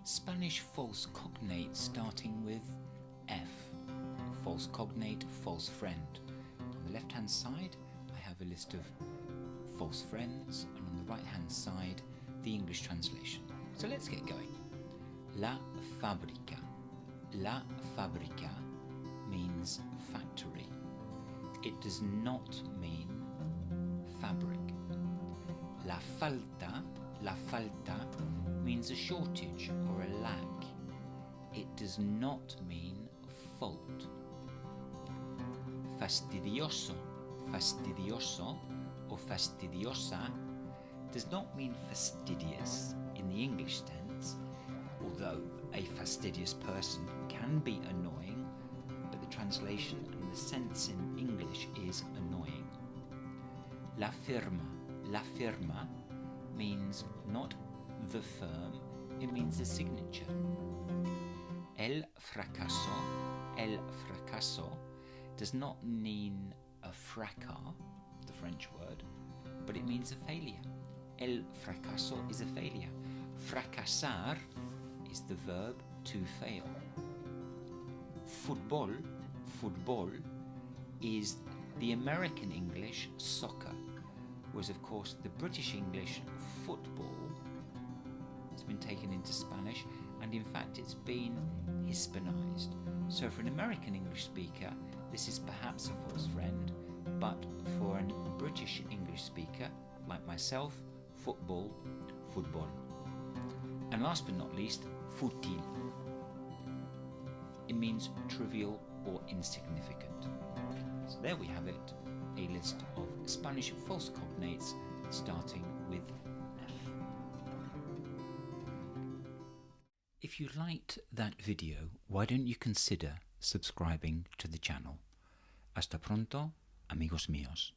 Spanish false cognates starting with F. False cognate, false friend. On the left-hand side, I have a list of false friends, and on the right-hand side, the English translation. So let's get going. La fábrica. La fábrica means factory. It does not mean fabric. La falta means a shortage or a lack. It does not mean fault. Fastidioso or fastidiosa does not mean fastidious in the English sense, although a fastidious person can be annoying, but the translation and the sense in English is annoying. La firma means not the firm, it means the signature. El fracaso does not mean a fracas, the French word, but it means a failure. El fracaso is a failure. Fracasar is the verb to fail. Football is the American English soccer, whereas of course the British English football has been taken into Spanish, and in fact it's been Hispanized. So for an American English speaker, this is perhaps a false friend, but for a British English speaker like myself, football. And last but not least, fútil. It means trivial or insignificant. So there we have it, a list of Spanish false cognates starting with F. If you liked that video, why don't you consider subscribing to the channel? Hasta pronto, amigos míos.